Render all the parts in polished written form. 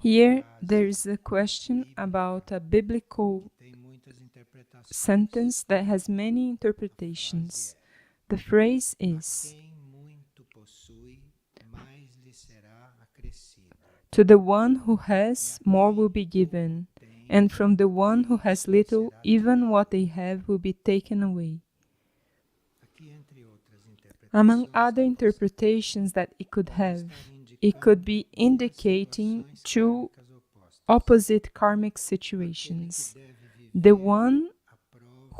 Here there is a question about a biblical sentence that has many interpretations. The phrase is, "To the one who has, more will be given, and from the one who has little, even what they have will be taken away." Among other interpretations that it could have, it could be indicating two opposite karmic situations. The one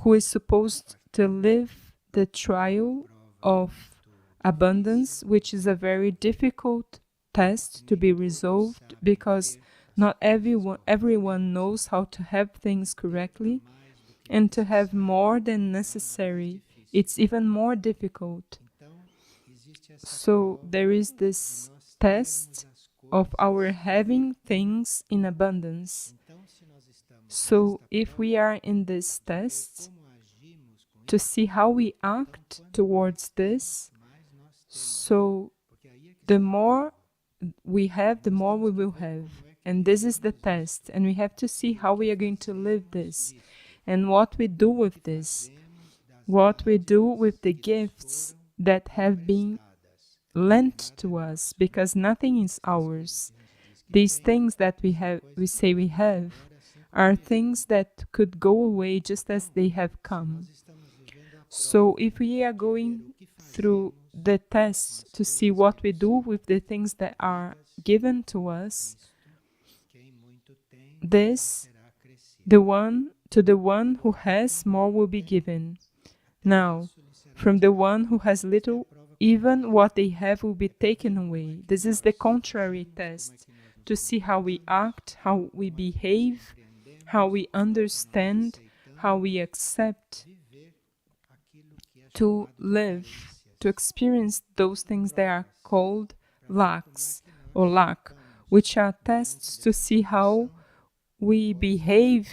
who is supposed to live the trial of abundance, which is a very difficult test to be resolved because not everyone knows how to have things correctly, and to have more than necessary, it's even more difficult. So there is this test of our having things in abundance. So if we are in this test, to see how we act towards this, so the more we have, the more we will have. And this is the test, and we have to see how we are going to live this, and what we do with this, what we do with the gifts that have been lent to us, because nothing is ours. These things that we say we have, are things that could go away just as they have come. So if we are going through the test to see what we do with the things that are given to us, this, to the one who has, more will be given. Now, from the one who has little, even what they have will be taken away. This is the contrary test, to see how we act, how we behave, how we understand, how we accept, to live, to experience those things that are called lacks or lack, which are tests to see how we behave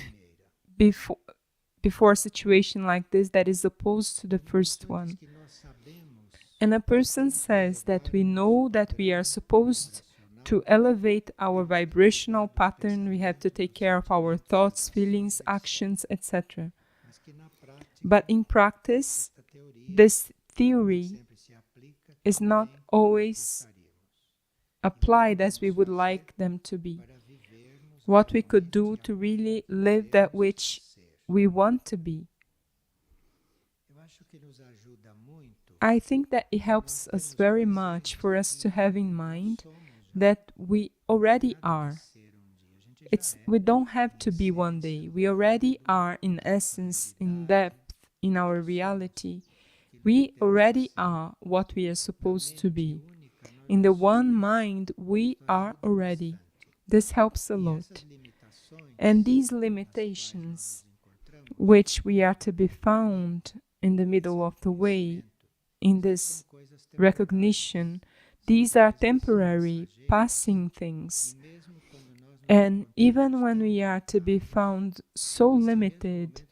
before a situation like this that is opposed to the first one. And a person says that we know that we are supposed to elevate our vibrational pattern, we have to take care of our thoughts, feelings, actions, etc. But in practice, this theory is not always applied as we would like them to be. What we could do to really live that which we want to be. I think that it helps us very much for us to have in mind that we already are. We don't have to be one day. We already are in essence, in depth, in our reality. We already are what we are supposed to be. In the one mind, we are already. This helps a lot. And these limitations, which we are to be found in the middle of the way, in this recognition, these are temporary, passing things. And even when we are to be found so limited,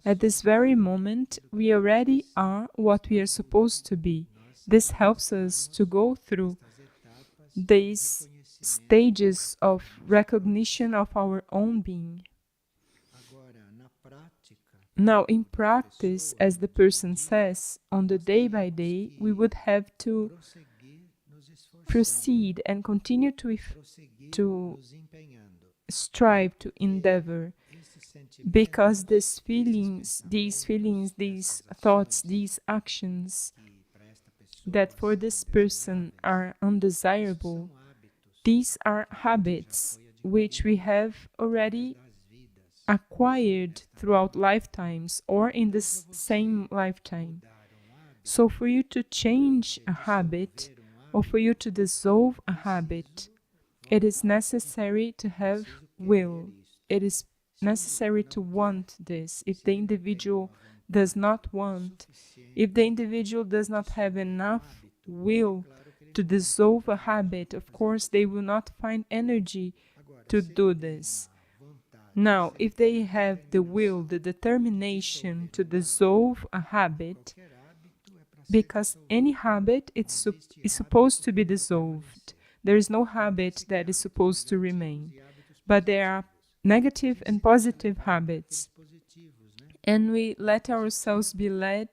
at this very moment, we already are what we are supposed to be. This helps us to go through these stages of recognition of our own being. Now, in practice, as the person says, on the day by day, we would have to proceed and continue to strive, to endeavor, because these feelings, these thoughts, these actions that for this person are undesirable, these are habits which we have already acquired throughout lifetimes or in this same lifetime. So for you to change a habit or for you to dissolve a habit, it is necessary to have will. It is necessary to want this. If the individual does not want, if the individual does not have enough will to dissolve a habit, of course they will not find energy to do this. Now, if they have the will, the determination to dissolve a habit, because any habit is supposed to be dissolved. There is no habit that is supposed to remain. But there are negative and positive habits. And we let ourselves be led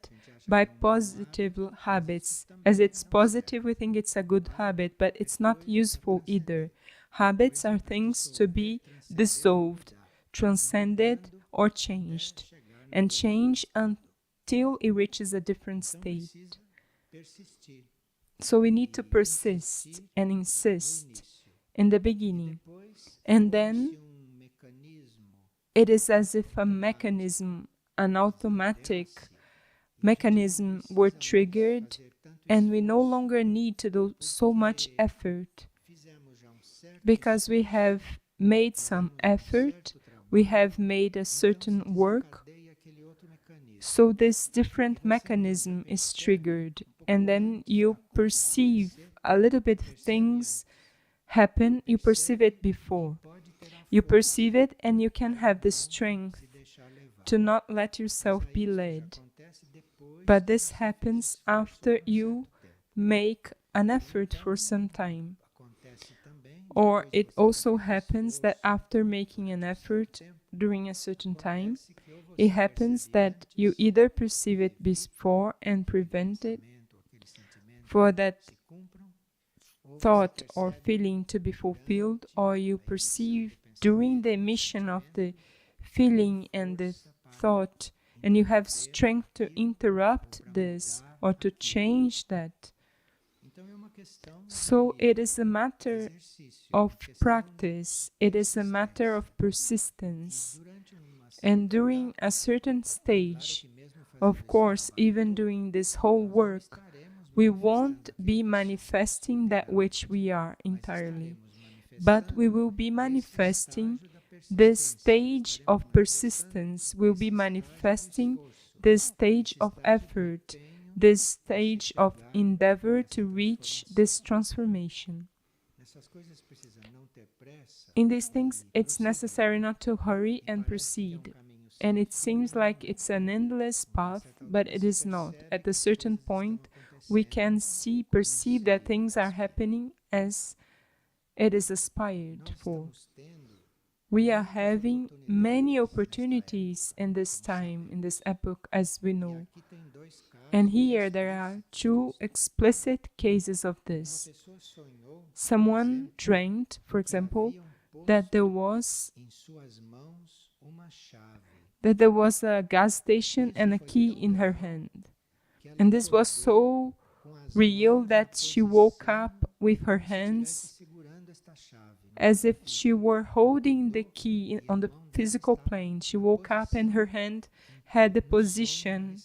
by positive habits. As it's positive, we think it's a good habit, but it's not useful either. Habits are things to be dissolved, transcended, or changed, and change until it reaches a different state. So we need to persist and insist in the beginning. And then it is as if a mechanism, an automatic mechanism were triggered, and we no longer need to do so much effort because we have made some effort, we have made a certain work. So this different mechanism is triggered, and then you perceive a little bit things happen, you perceive it before. You perceive it and you can have the strength to not let yourself be led. But this happens after you make an effort for some time. Or it also happens that after making an effort during a certain time, it happens that you either perceive it before and prevent it for that thought or feeling to be fulfilled, or you perceive during the emission of the feeling and the thought, and you have strength to interrupt this or to change that. So it is a matter of practice, it is a matter of persistence. And during a certain stage, of course, even doing this whole work, we won't be manifesting that which we are entirely, but we will be manifesting this stage of persistence, will be manifesting this stage of effort, this stage of endeavor to reach this transformation. In these things, it's necessary not to hurry and proceed. And it seems like it's an endless path, but it is not. At a certain point, we can perceive that things are happening as it is aspired for. We are having many opportunities in this time, in this epoch, as we know. And here there are two explicit cases of this. Someone dreamed, for example, that there was a gas station and a key in her hand. And this was so real that she woke up with her hands as if she were holding the key on the physical plane. She woke up and her hand had the position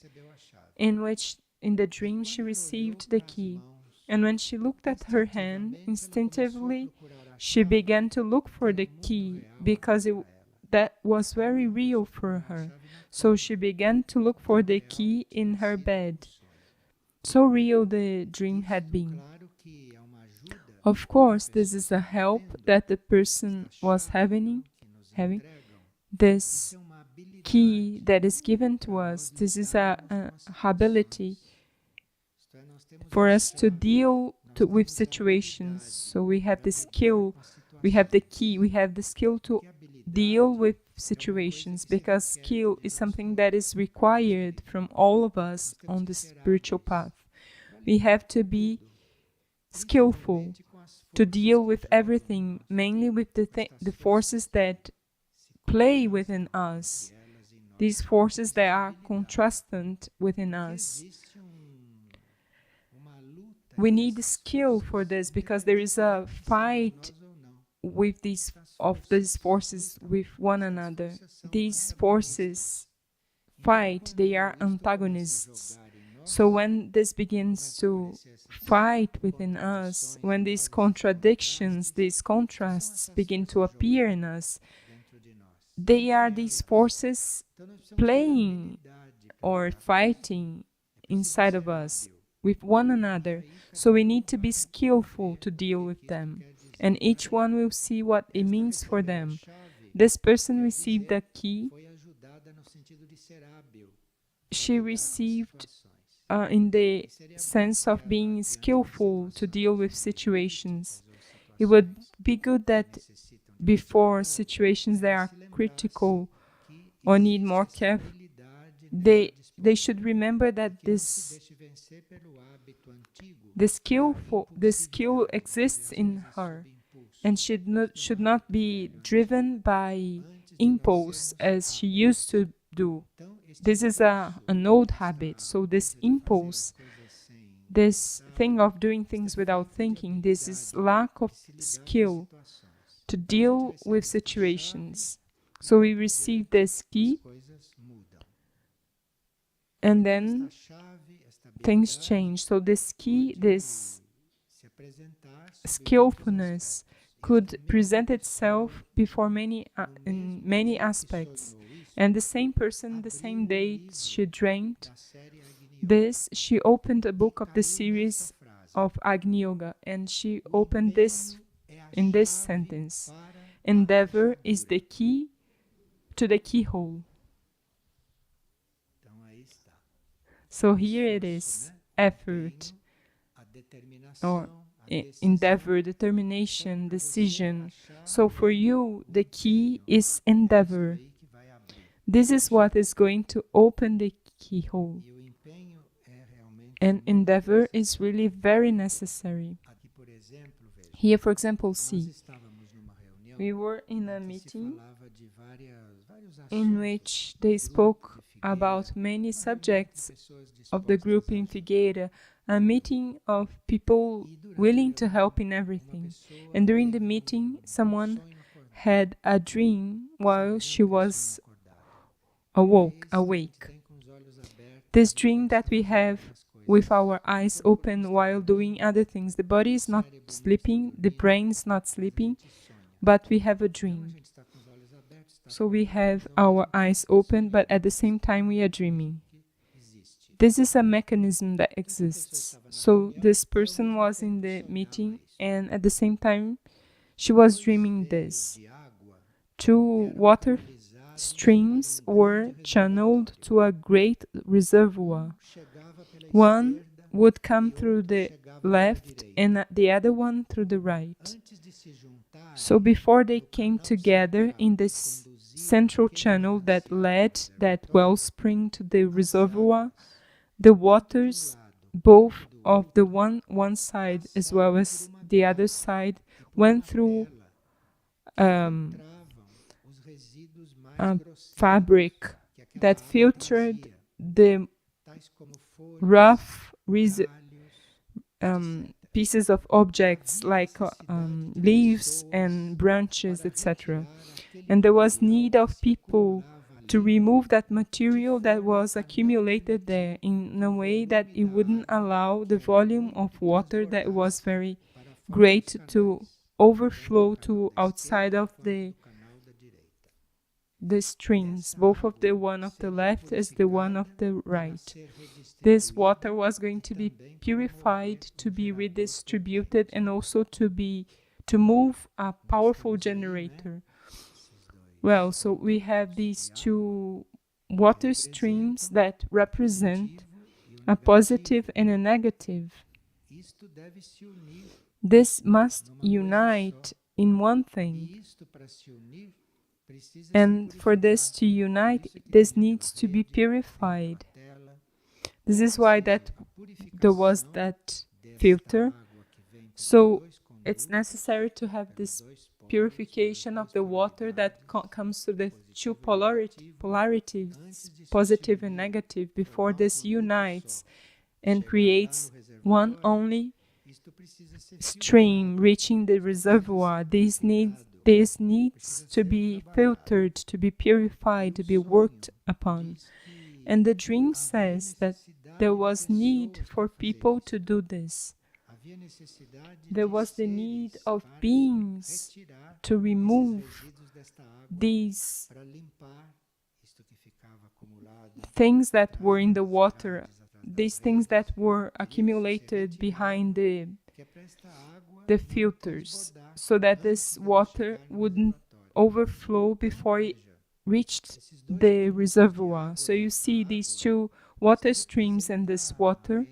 in which in the dream she received the key. And when she looked at her hand, instinctively she began to look for the key because that was very real for her. So she began to look for the key in her bed. So real the dream had been. Of course, this is a help that the person was having. This key that is given to us, this is a ability for us to deal with situations. So we have the skill, we have the key, we have the skill to deal with situations, because skill is something that is required from all of us on the spiritual path. We have to be skillful to deal with everything, mainly with the forces that play within us, these forces that are contrastant within us. We need skill for this because there is a fight with these forces with one another. These forces fight, they are antagonists. So when this begins to fight within us, when these contradictions, these contrasts begin to appear in us, they are these forces playing or fighting inside of us with one another. So we need to be skillful to deal with them. And each one will see what it means for them. This person received the key. She received in the sense of being skillful to deal with situations. It would be good that before situations that are critical or need more care, they should remember that this skill exists in her, and should not be driven by impulse as she used to do. This is an old habit. So this impulse, this thing of doing things without thinking, this is lack of skill to deal with situations. So we receive this key, and then things change. So this key, this skillfulness could present itself before in many aspects. And the same person, the same day she drank this, she opened a book of the series of Agni Yoga, and she opened this in this sentence: endeavor is the key to the keyhole. So here it is, effort, or endeavor, determination, decision. So for you, the key is endeavor. This is what is going to open the keyhole. And endeavor is really very necessary. Here, for example, see, we were in a meeting in which they spoke about many subjects of the group in Figueira, a meeting of people willing to help in everything. And during the meeting, someone had a dream while she was awake. This dream that we have with our eyes open while doing other things. The body is not sleeping, the brain is not sleeping, but we have a dream. So we have our eyes open, but at the same time we are dreaming. This is a mechanism that exists. So this person was in the meeting, and at the same time she was dreaming this. 2 water streams were channeled to a great reservoir. One would come through the left and the other one through the right. So before they came together in this central channel that led that wellspring to the reservoir, the waters, both of the one side as well as the other side, went through a fabric that filtered the rough pieces of objects like leaves and branches, etc. And there was need of people to remove that material that was accumulated there in a way that it wouldn't allow the volume of water that was very great to overflow to outside of the streams, both of the one of the left as the one of the right. This water was going to be purified, to be redistributed, and also to move a powerful generator. Well, so we have these 2 water streams that represent a positive and a negative. This must unite in one thing. And for this to unite, this needs to be purified. This is why there was that filter. So it's necessary to have this purification of the water that comes to the 2 polarities, positive and negative, before this unites and creates one only stream reaching the reservoir. This needs to be filtered, to be purified, to be worked upon. And the dream says that there was need for people to do this. There was the need of beings to remove these things that were in the water, these things that were accumulated behind the filters, so that this water wouldn't overflow before it reached the reservoir. So you see these 2 water streams, and this water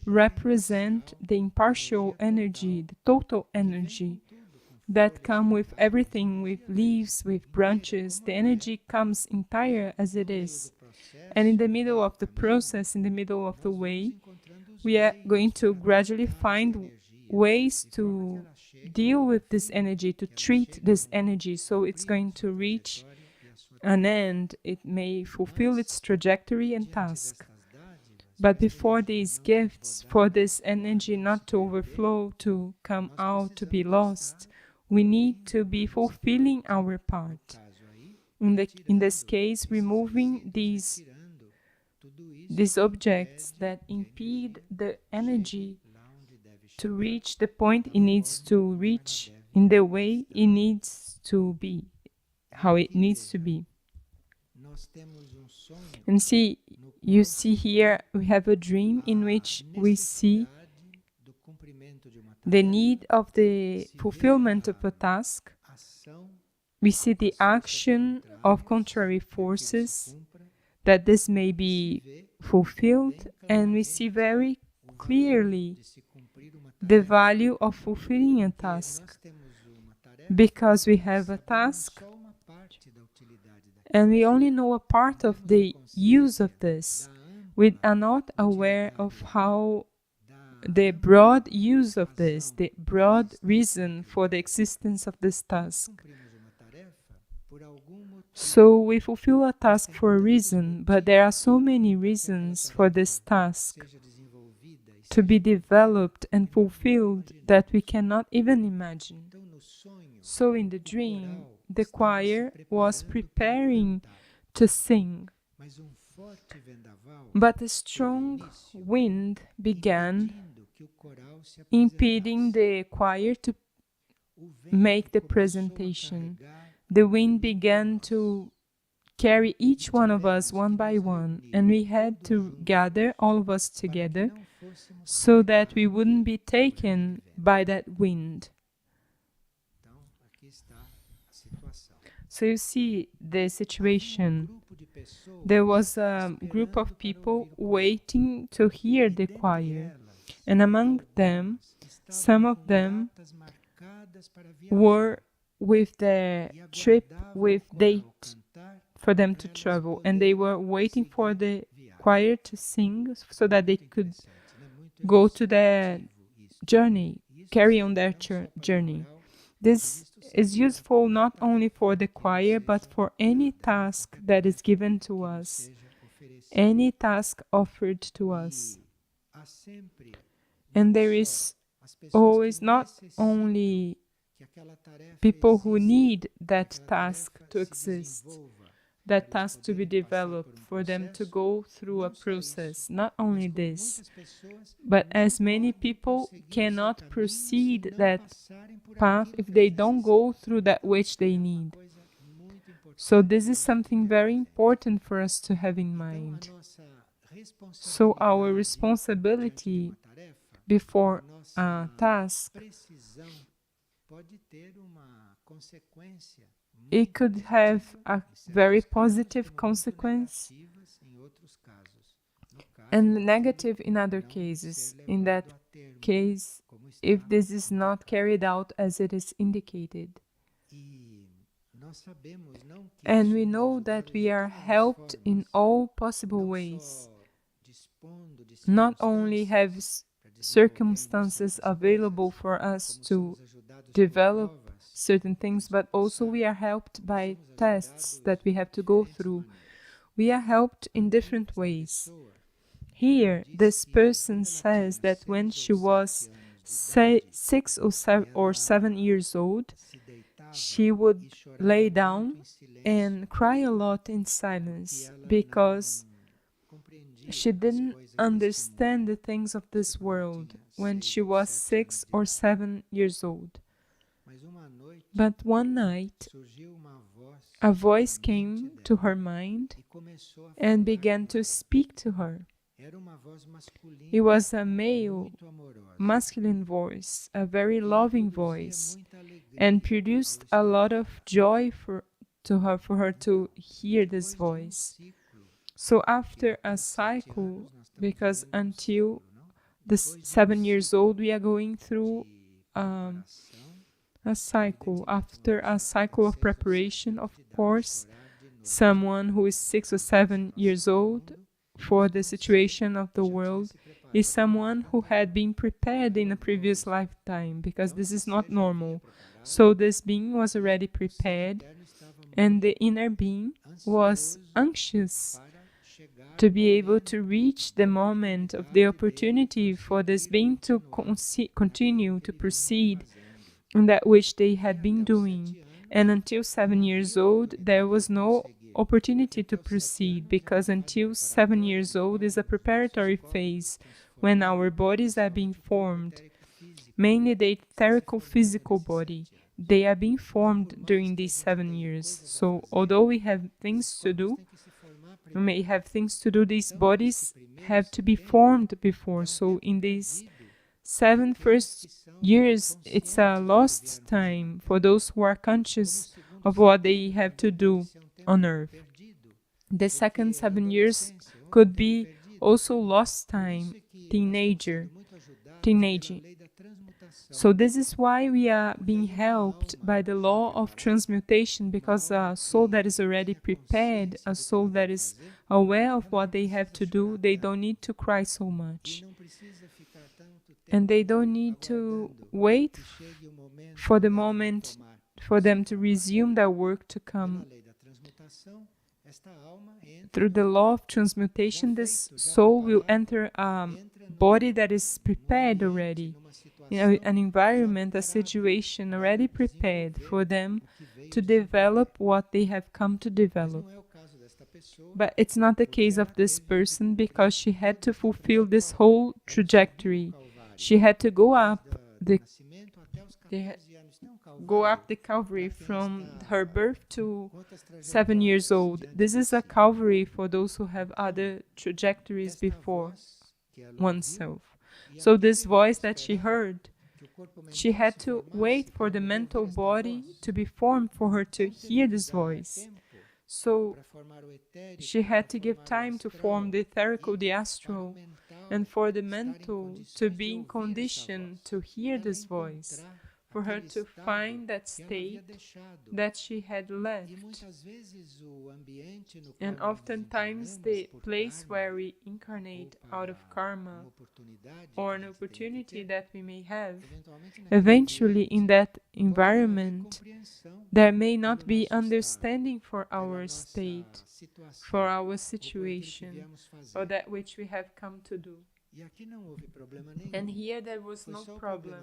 represent the impartial energy, the total energy. that come with everything, with leaves, with branches. The energy comes entire as it is. And in the middle of the process, in the middle of the way, we are going to gradually find ways to deal with this energy, to treat this energy, so it's going to reach an end. It may fulfill its trajectory and task. But before these gifts, for this energy not to overflow, to come out, to be lost, we need to be fulfilling our part. In this case, removing these objects that impede the energy to reach the point it needs to reach in the way it needs to be, how it needs to be. And see, you see here, we have a dream in which we see the need of the fulfillment of a task. We see the action of contrary forces, that this may be fulfilled, and we see very clearly the value of fulfilling a task, because we have a task and we only know a part of the use of this. We are not aware of how the broad use of this, the broad reason for the existence of this task. So we fulfill a task for a reason, but there are so many reasons for this task to be developed and fulfilled that we cannot even imagine. So in the dream, the choir was preparing to sing, but a strong wind began impeding the choir to make the presentation. The wind began to carry each one of us one by one, and we had to gather all of us together so that we wouldn't be taken by that wind. So you see the situation. There was a group of people waiting to hear the choir, and among them, some of them were with their trip with date for them to travel, and they were waiting for the choir to sing so that they could go to their journey, carry on their journey. This is useful not only for the choir, but for any task that is given to us, any task offered to us. And there is always not only people who need that task to exist, that task to be developed, for them to go through a process. Not only this, but as many people cannot proceed that path if they don't go through that which they need. So this is something very important for us to have in mind. So our responsibility before a task, it could have a very positive consequence and negative in other cases. In that case, if this is not carried out as it is indicated. And we know that we are helped in all possible ways. Not only have circumstances available for us to develop certain things, but also we are helped by tests that we have to go through. We are helped in different ways. Here, this person says that when she was 6 or 7 years old, she would lay down and cry a lot in silence because she didn't understand the things of this world when she was 6 or 7 years old. But one night, a voice came to her mind and began to speak to her. It was a male, masculine voice, a very loving voice, and produced a lot of joy for her to hear this voice. So after a cycle, because until the 7 years old, we are going through a a cycle. After a cycle of preparation, of course, someone who is 6 or 7 years old for the situation of the world is someone who had been prepared in a previous lifetime, because this is not normal. So this being was already prepared, and the inner being was anxious to be able to reach the moment of the opportunity for this being to continue to proceed in that which they had been doing. And until 7 years old, there was no opportunity to proceed, because until 7 years old is a preparatory phase when our bodies are being formed, mainly the etherical physical body. They are being formed during these 7 years. So although we have things to do, we may have things to do, these bodies have to be formed before. So in these 7 first years, it's a lost time for those who are conscious of what they have to do on earth. The second 7 years could be also lost time, teenaging. So this is why we are being helped by the law of transmutation, because a soul that is already prepared, a soul that is aware of what they have to do, they don't need to cry so much. And they don't need to wait for the moment for them to resume their work to come. Through the law of transmutation, this soul will enter a body that is prepared already, in an environment, a situation already prepared for them to develop what they have come to develop. But it's not the case of this person, because she had to fulfill this whole trajectory. She had to go up the Calvary from her birth to 7 years old. This is a Calvary for those who have other trajectories before oneself. So this voice that she heard, she had to wait for the mental body to be formed for her to hear this voice. So she had to give time to form the etherical, the astral, and for the mental to be in condition to hear this voice, for her to find that state that she had left. And oftentimes the place where we incarnate out of karma, or an opportunity that we may have, eventually in that environment, there may not be understanding for our state, for our situation, or that which we have come to do. And here there was no problem,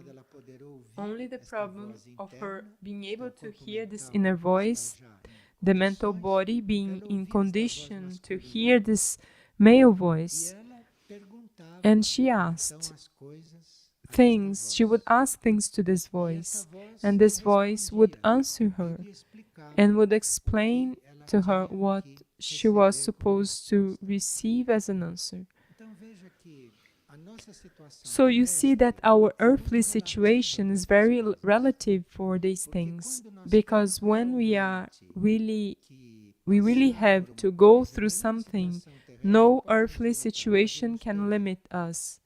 only the problem of her being able to hear this inner voice, the mental body being in condition to hear this male voice. And she asked things, she would ask things to this voice, and this voice would answer her and would explain to her what she was supposed to receive as an answer. So you see that our earthly situation is very relative for these things, because when we really have to go through something, no earthly situation can limit us.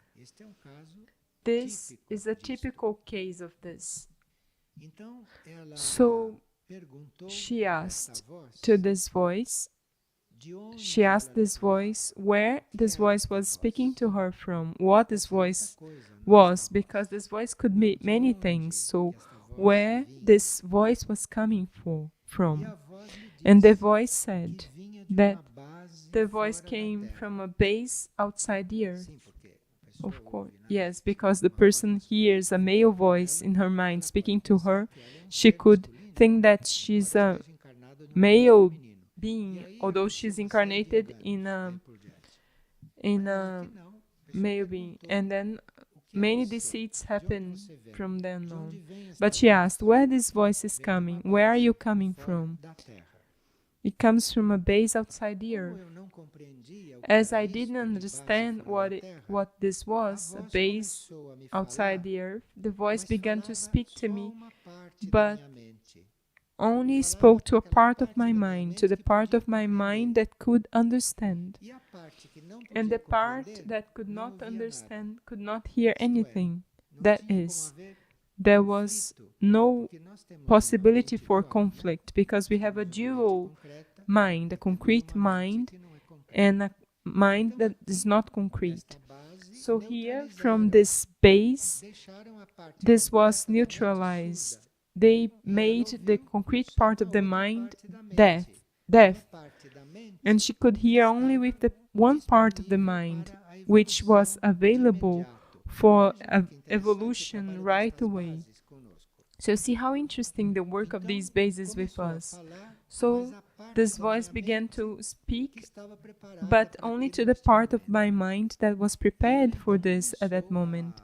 This is a typical case of this. So she asked to this voice, she asked this voice where this voice was speaking to her from, what this voice was, because this voice could mean many things. So where this voice was coming from. And the voice said that the voice came from a base outside the earth. Of course, yes, because the person hears a male voice in her mind speaking to her, she could think that she's a male being, although she's incarnated in a male being. And then many deceits happen from then on. But she asked, where this voice is coming? Where are you coming from? It comes from a base outside the earth. As I didn't understand what this was, a base outside the earth, the voice began to speak to me, but only spoke to a part of my mind, to the part of my mind that could understand. And the part that could not understand could not hear anything. That is, there was no possibility for conflict, because we have a dual mind, a concrete mind and a mind that is not concrete. So here, from this base, this was neutralized. They made the concrete part of the mind deaf, and she could hear only with the one part of the mind, which was available for evolution right away. So see how interesting the work of these bases with us. So this voice began to speak, but only to the part of my mind that was prepared for this at that moment.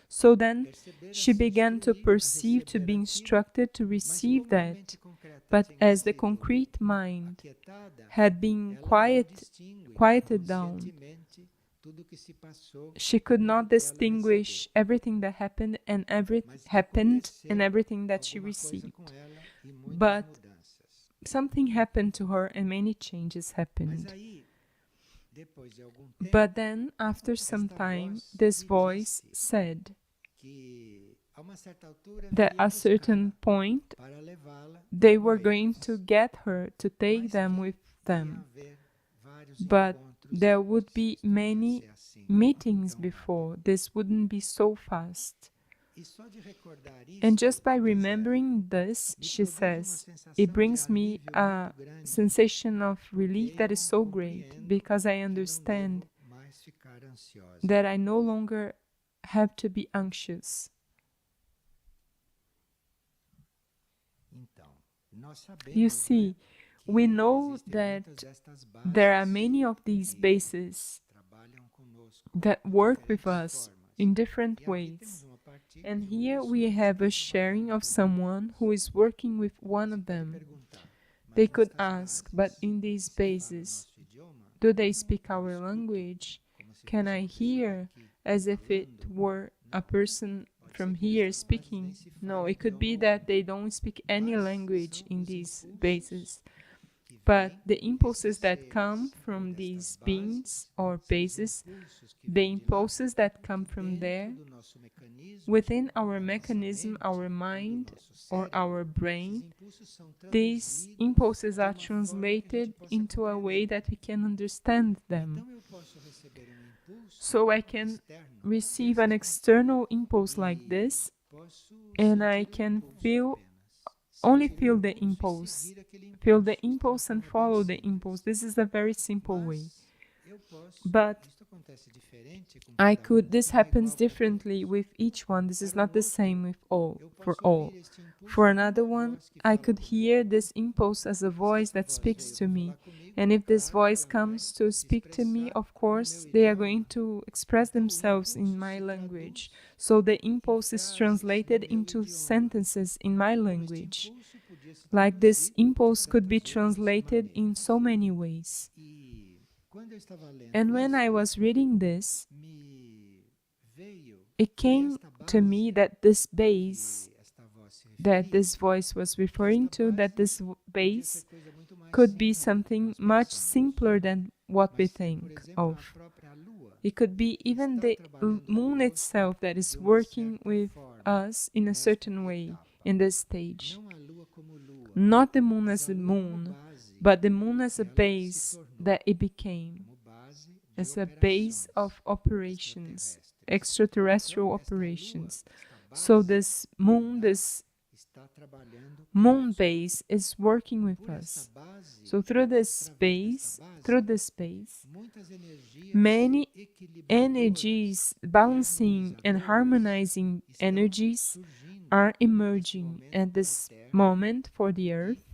So then she began to perceive, to be instructed to receive that. But as the concrete mind had been quieted down, she could not distinguish everything that happened and everything that she received. But something happened to her and many changes happened. But then, after some time, this voice said that at a certain point they were going to get her to take them with them. But there would be many meetings before. This wouldn't be so fast. And just by remembering this, she says, it brings me a sensation of relief that is so great, because I understand that I no longer have to be anxious. You see, we know that there are many of these bases that work with us in different ways. And here we have a sharing of someone who is working with one of them. They could ask, but in these bases, do they speak our language? Can I hear as if it were a person from here speaking? No, it could be that they don't speak any language in these bases. But the impulses that come from these beings or bases, the impulses that come from there, within our mechanism, our mind or our brain, these impulses are translated into a way that we can understand them. So I can receive an external impulse like this, and I can only feel the impulse and follow the impulse. This is a very simple way. But this happens differently with each one. This is not the same with all. For another one, I could hear this impulse as a voice that speaks to me. And if this voice comes to speak to me, of course, they are going to express themselves in my language. So the impulse is translated into sentences in my language. Like this impulse could be translated in so many ways. And when I was reading this, it came to me that this base that this voice was referring to, that this base could be something much simpler than what we think of. It could be even the moon itself that is working with us in a certain way in this stage. Not the moon as a moon, but the moon as a base that it became, as a base of operations, extraterrestrial operations. So this moon base is working with us. So through this space, many energies, balancing and harmonizing energies are emerging at this moment for the Earth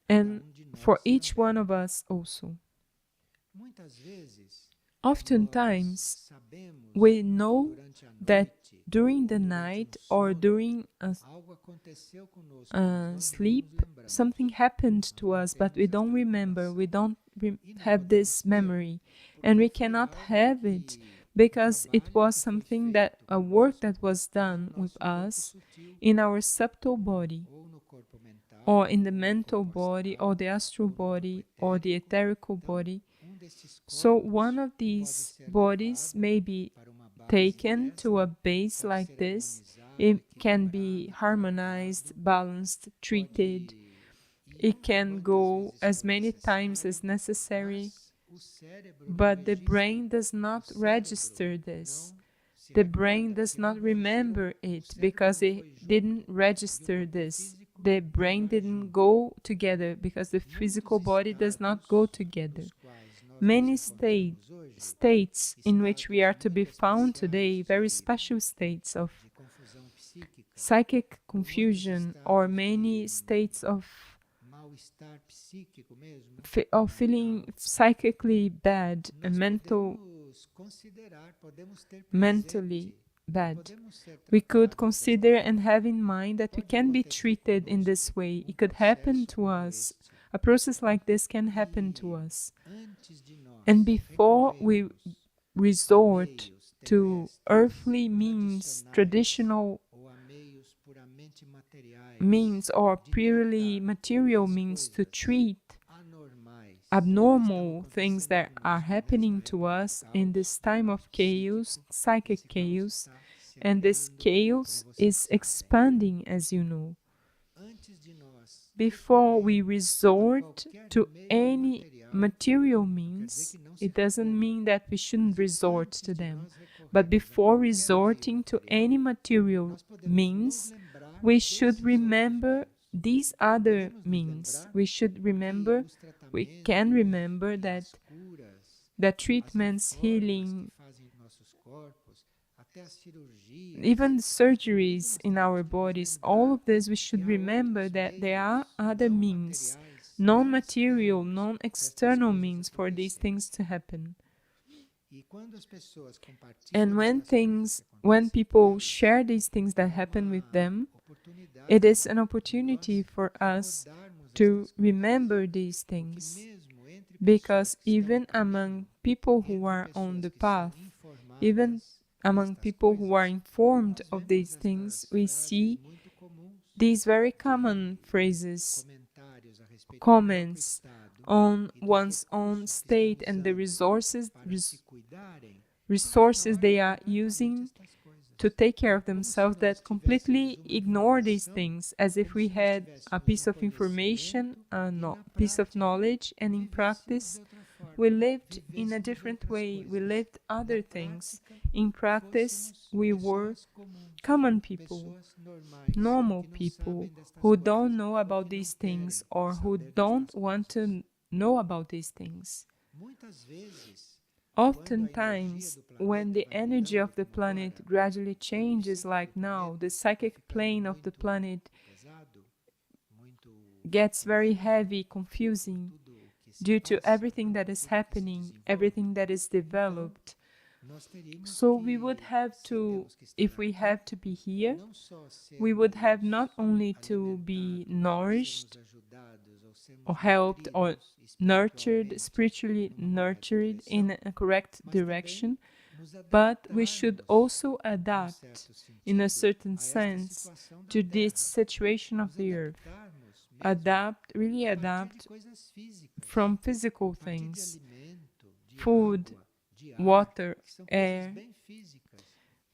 and for each one of us also. Oftentimes, we know that during the night or during sleep, something happened to us, but we don't remember, we don't have this memory, and we cannot have it because it was something that, a work that was done with us in our subtle body, or in the mental body, or the astral body, or the etherical body. So one of these bodies may be taken to a base like this, It can be harmonized, balanced, treated. It can go as many times as necessary, but the brain does not register this. The brain does not remember it because it didn't register this. The brain didn't go together because the physical body does not go together. Many states in which we are to be found today, very special states of psychic confusion, or many states of feeling psychically bad and mentally bad. We could consider and have in mind that we can be treated in this way. It could happen to us. A process like this can happen to us. And before we resort to earthly means, traditional means, or purely material means to treat abnormal things that are happening to us in this time of chaos, psychic chaos, and this chaos is expanding, as you know. Before we resort to any material means, it doesn't mean that we shouldn't resort to them, but before resorting to any material means, we should remember these other means. We can remember that the treatments, healing, even surgeries in our bodies, all of this, we should remember that there are other means, non-material, non-external means for these things to happen. And when people share these things that happen with them, it is an opportunity for us to remember these things. Because even among people who are on the path, even among people who are informed of these things, we see these very common phrases, comments on one's own state and the resources they are using to take care of themselves, that completely ignore these things, as if we had a piece of information, piece of knowledge, and in practice we lived in a different way. We lived other things. In practice, we were common people, normal people who don't know about these things or who don't want to know about these things. Oftentimes, when the energy of the planet gradually changes, like now, the psychic plane of the planet gets very heavy, confusing, due to everything that is happening, everything that is developed. So we would have to, if we have to be here, we would have not only to be nourished or helped or nurtured, spiritually nurtured in a correct direction, but we should also adapt, in a certain sense, to this situation of the earth. Really adapt from physical things, food, water, air,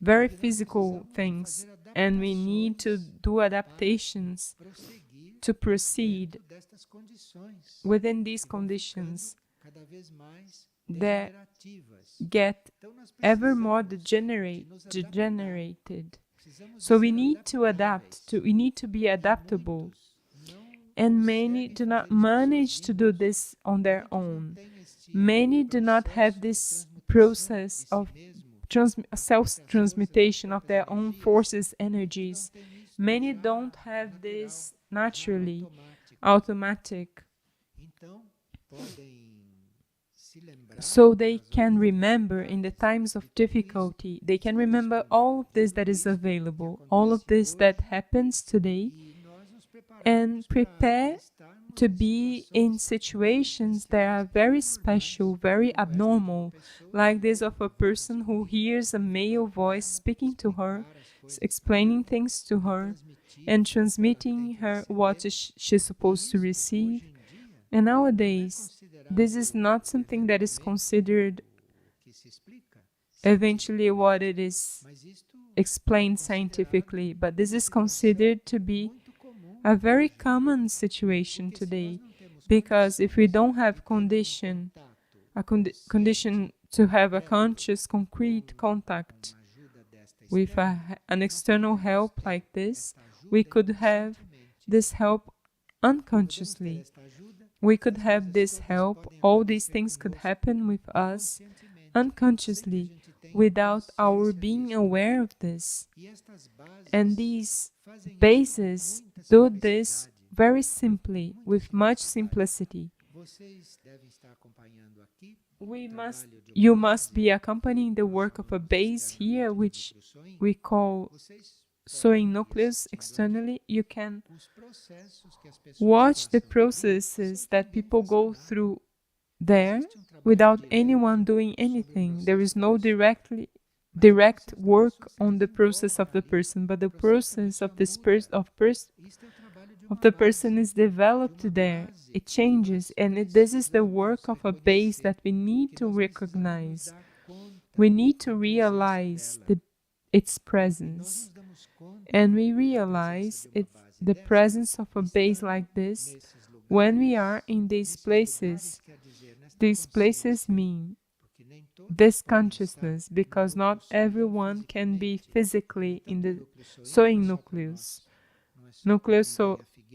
very physical things, and we need to do adaptations to proceed within these conditions that get ever more degenerated. So we need to adapt, we need to be adaptable. And many do not manage to do this on their own. Many do not have this process of self-transmutation of their own forces, energies. Many don't have this naturally, automatic. So they can remember in the times of difficulty, they can remember all of this that is available, all of this that happens today, and prepare to be in situations that are very special, very abnormal, like this of a person who hears a male voice speaking to her, explaining things to her, and transmitting her what she's supposed to receive. And nowadays, this is not something that is considered eventually what it is explained scientifically, but this is considered to be a very common situation today, because if we don't have condition to have a conscious, concrete contact with an external help like this, we could have this help unconsciously. We could have this help, all these things could happen with us unconsciously, without our being aware of this. And these bases do this very simply, with much simplicity. You must be accompanying the work of a base here, which we call sewing nucleus externally. You can watch the processes that people go through there without anyone doing anything. There is no direct work on the process of the person, but the process of the person is developed there. It changes, and this is the work of a base that we need to recognize. We need to realize its presence, and we realize the presence of a base like this when we are in these places. These places mean this consciousness, because not everyone can be physically in the sewing nucleus.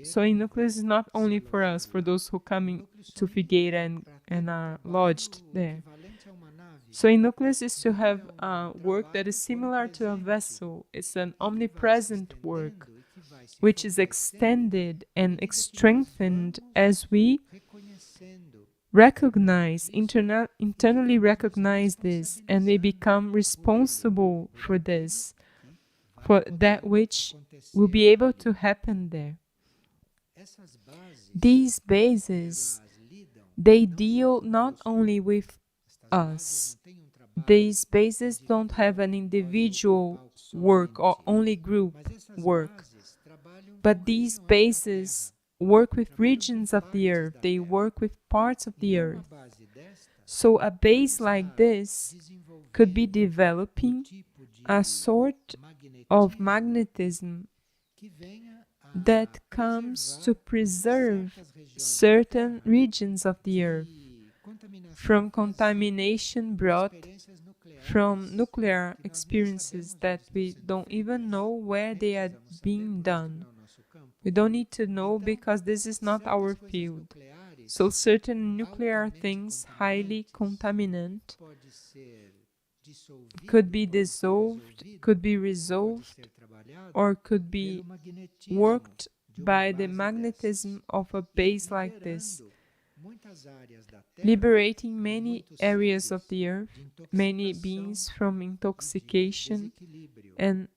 Sewing nucleus is not only for us, for those who come to Figueira and are lodged there. Sewing nucleus is to have work that is similar to a vessel. It's an omnipresent work, which is extended and strengthened as we internally recognize this, and we become responsible for this, for that which will be able to happen there. These bases, they deal not only with us. These bases don't have an individual work or only group work, but these bases work with regions of the earth. They work with parts of the earth. So a base like this could be developing a sort of magnetism that comes to preserve certain regions of the earth from contamination brought from nuclear experiences that we don't even know where they are being done. We don't need to know, because this is not our field. So certain nuclear things, highly contaminant, could be dissolved, could be resolved, or could be worked by the magnetism of a base like this, liberating many areas of the earth, many beings from intoxication and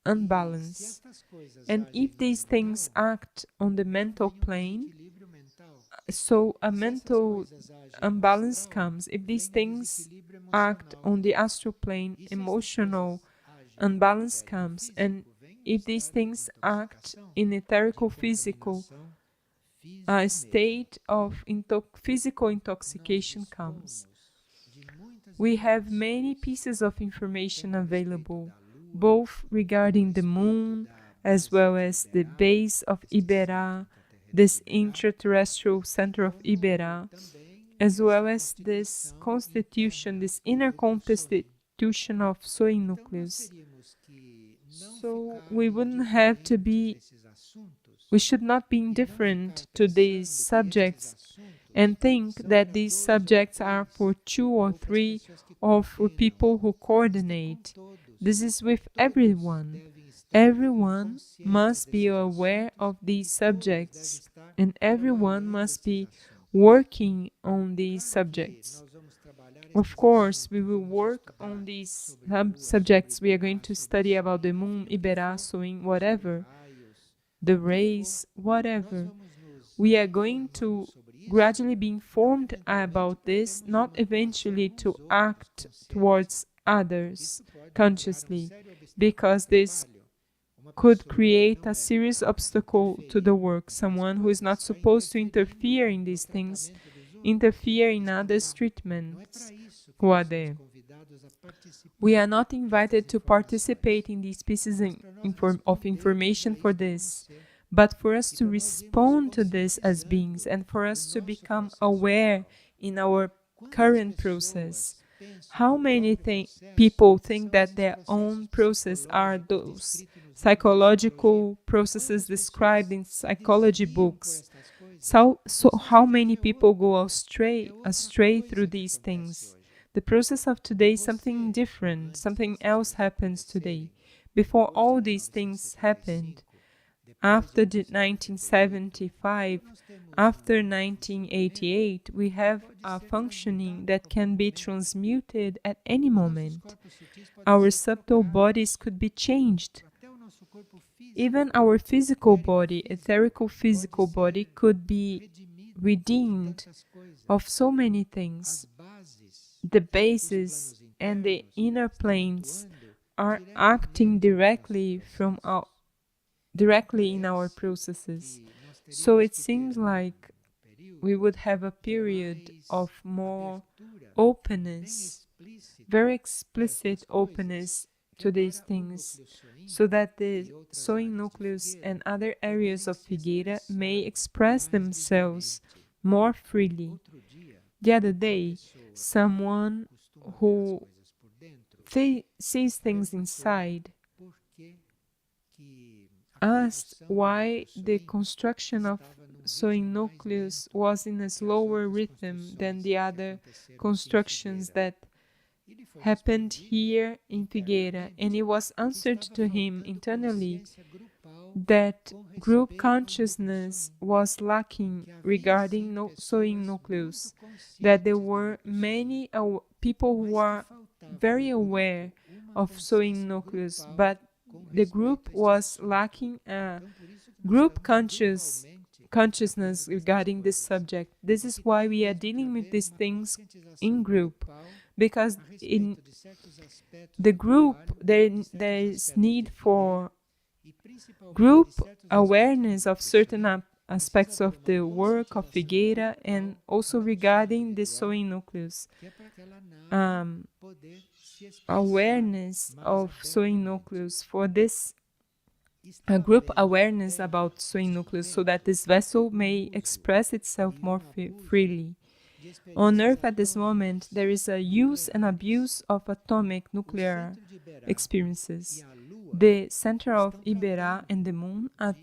unbalance. And if these things act on the mental plane, so a mental imbalance comes. If these things act on the astral plane, emotional unbalance comes. And if these things act in etherical physical, a state of physical intoxication comes. We have many pieces of information available, both regarding the moon, as well as the base of Iberá, this intra-terrestrial center of Iberá, as well as this constitution, this inner constitution of sewing nucleus. So we should not be indifferent to these subjects and think that these subjects are for 2 or 3 or for people who coordinate. This is with everyone. Everyone must be aware of these subjects, and everyone must be working on these subjects. Of course, we will work on these subjects. We are going to study about the moon, Iberá, sewing, whatever, the rays, whatever. We are going to gradually be informed about this, not eventually to act towards others consciously, because this could create a serious obstacle to the work. Someone who is not supposed to interfere in these things, interfere in others' treatments who are there. We are not invited to participate in these pieces of information for this, but for us to respond to this as beings and for us to become aware in our current process. How many people think that their own process are those psychological processes described in psychology books? So how many people go astray through these things? The process of today is something different, something else happens today. Before all these things happened, after 1975, after 1988, we have a functioning that can be transmuted at any moment. Our subtle bodies could be changed. Even our physical body, etherical physical body, could be redeemed of so many things. The bases and the inner planes are acting directly in our processes. So it seems like we would have a period of more openness, very explicit openness to these things, so that the sowing nucleus and other areas of Figueira may express themselves more freely. The other day, someone who sees things inside asked why the construction of sowing nucleus was in a slower rhythm than the other constructions that happened here in Figueira, and it was answered to him internally that group consciousness was lacking regarding sowing nucleus, that there were many people who are very aware of sowing nucleus, but the group was lacking group consciousness regarding this subject. This is why we are dealing with these things in group, because in the group there is need for group awareness of certain aspects of the work of Figueira, and also regarding the sowing nucleus. Awareness of sowing nucleus for this group awareness about sowing nucleus, so that this vessel may express itself more freely. On Earth at this moment, there is a use and abuse of atomic nuclear experiences. The center of Iberá and the moon are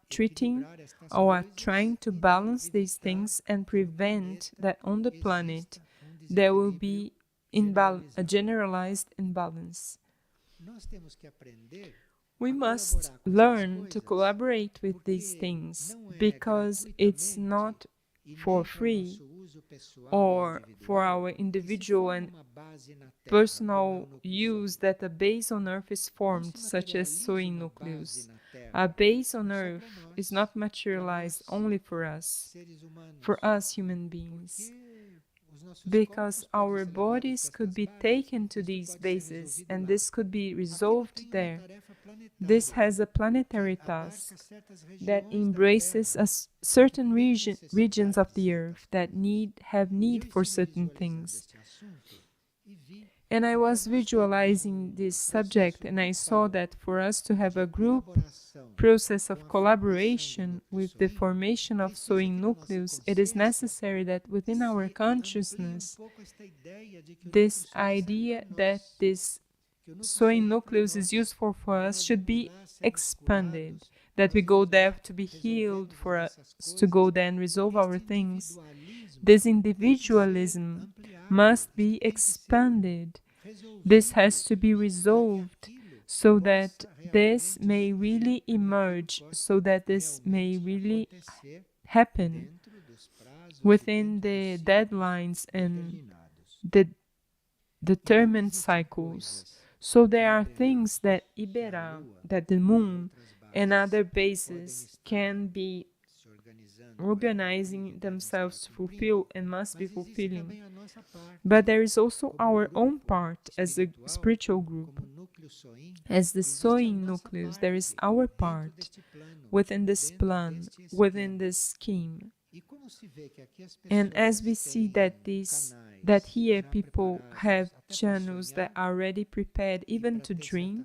treating or are trying to balance these things and prevent that on the planet there will be a generalized imbalance. We must learn to collaborate with these things, because it's not for free or for our individual and personal use that a base on Earth is formed, such as sowing nucleus. A base on Earth is not materialized only for us human beings, because our bodies could be taken to these bases and this could be resolved there. This has a planetary task that embraces certain regions of the Earth that have need for certain things. And I was visualizing this subject, and I saw that for us to have a group process of collaboration with the formation of sowing nucleus, it is necessary that within our consciousness, this idea that this sowing nucleus is useful for us should be expanded, that we go there to be healed, for us to go there and resolve our things. This individualism must be expanded. This has to be resolved so that this may really emerge, so that this may really happen within the deadlines and the determined cycles. So there are things that Iberá, that the moon and other bases can be organizing themselves to fulfill and must be fulfilling. But there is also our own part as a spiritual group. As the sowing nucleus, there is our part within this plan, within this scheme. And as we see that these that here people have channels that are already prepared even to dream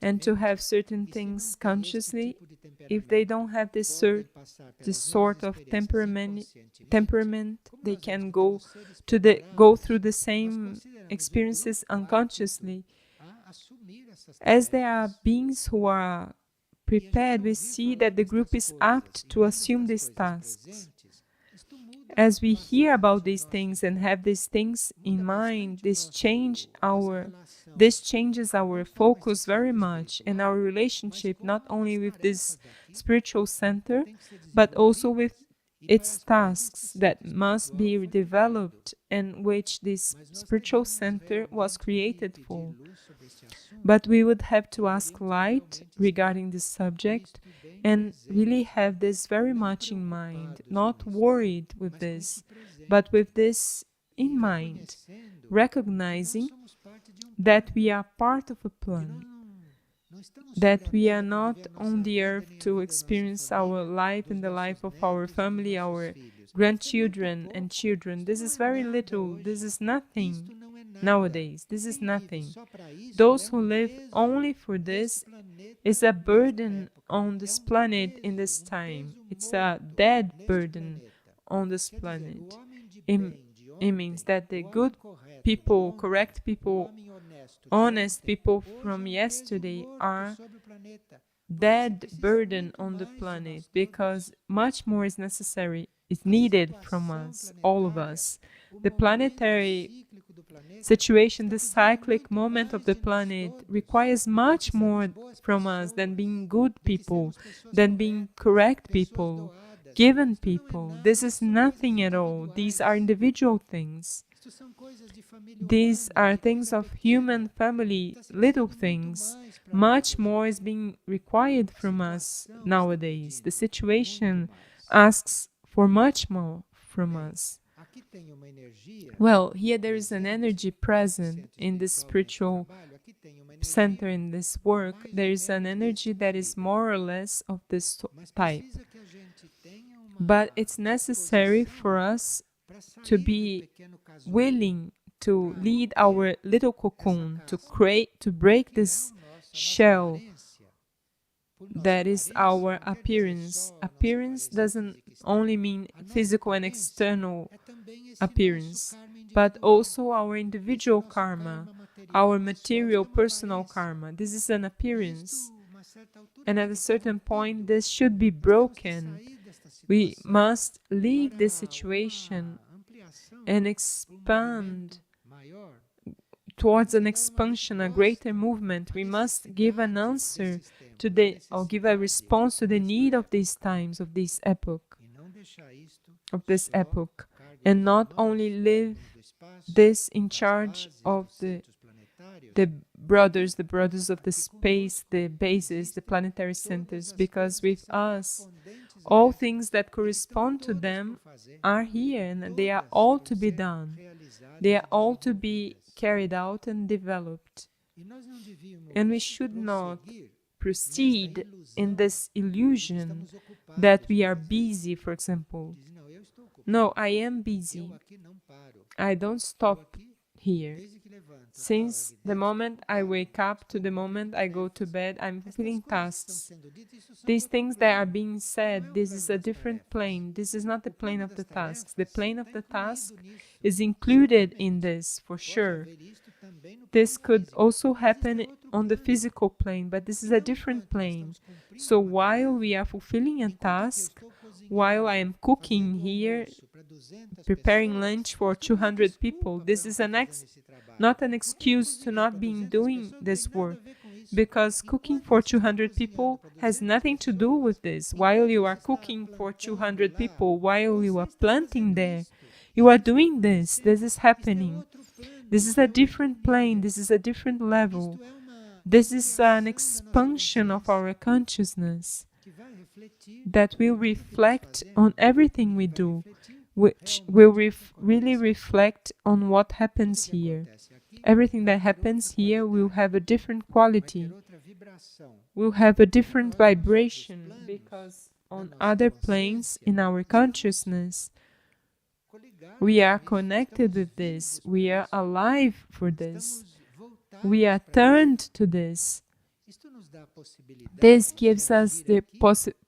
and to have certain things consciously. If they don't have this sort of temperament, they can go through the same experiences unconsciously. As there are beings who are prepared, we see that the group is apt to assume these tasks. As we hear about these things and have these things in mind, this changes our focus very much and our relationship not only with this spiritual center, but also with its tasks that must be developed and which this spiritual center was created for. But we would have to ask light regarding this subject and really have this very much in mind, not worried with this, but with this in mind, recognizing that we are part of a plan, that we are not on the earth to experience our life and the life of our family, our grandchildren and children. This is very little, this is nothing nowadays, this is nothing. Those who live only for this is a burden on this planet in this time. It's a dead burden on this planet. It means that the good people, correct people, honest people from yesterday are dead burden on the planet, because much more is necessary, is needed from us, all of us. The planetary situation, the cyclic moment of the planet requires much more from us than being good people, than being correct people, given people. This is nothing at all. These are individual things. These are things of human family, little things. Much more is being required from us nowadays. The situation asks for much more from us. Well, here there is an energy present in this spiritual center, in this work. There is an energy that is more or less of this type. But it's necessary for us to be willing to lead our little cocoon, to break this shell that is our appearance. Appearance doesn't only mean physical and external appearance, but also our individual karma, our material personal karma. This is an appearance. And at a certain point, this should be broken. We must leave this situation and expand towards an expansion, a greater movement. We must give an answer to give a response to the need of these times, of this epoch, and not only live this in charge of the brothers of the space, the bases, the planetary centers, because with us, all things that correspond to them are here, and they are all to be done. They are all to be carried out and developed. And we should not proceed in this illusion that we are busy, for example. No, I am busy. I don't stop here. Since the moment I wake up to the moment I go to bed, I'm fulfilling tasks. These things that are being said, this is a different plane. This is not the plane of the tasks. The plane of the task is included in this, for sure. This could also happen on the physical plane, but this is a different plane. So while we are fulfilling a task, while I am cooking here, preparing lunch for 200 people, this is not an excuse to not be doing this work, because cooking for 200 people has nothing to do with this. While you are cooking for 200 people, while you are planting there, you are doing this. This is happening. This is a different plane. This is a different level. This is an expansion of our consciousness that will reflect on everything we do, which will really reflect on what happens here. Everything that happens here will have a different quality, will have a different vibration, because on other planes in our consciousness, We are connected with this. We are alive for this. We are turned to this. This gives us the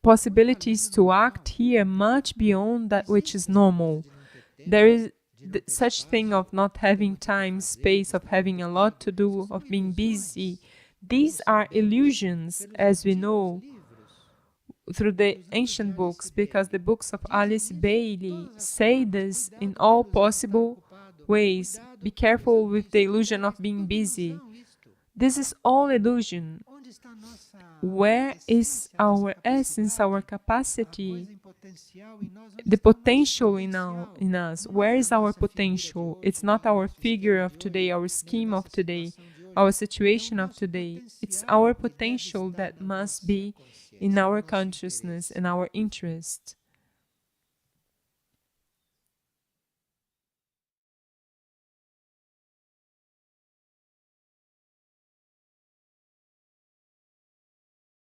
possibilities to act here much beyond that which is normal. There is such thing of not having time, space, of having a lot to do, of being busy. These are illusions, as we know, through the ancient books, because the books of Alice Bailey say this in all possible ways. Be careful with the illusion of being busy. This is all illusion. Where is our essence, our capacity, the potential in us? Where is our potential? It's not our figure of today, our scheme of today, our situation of today. It's our potential that must be in our consciousness and our interest.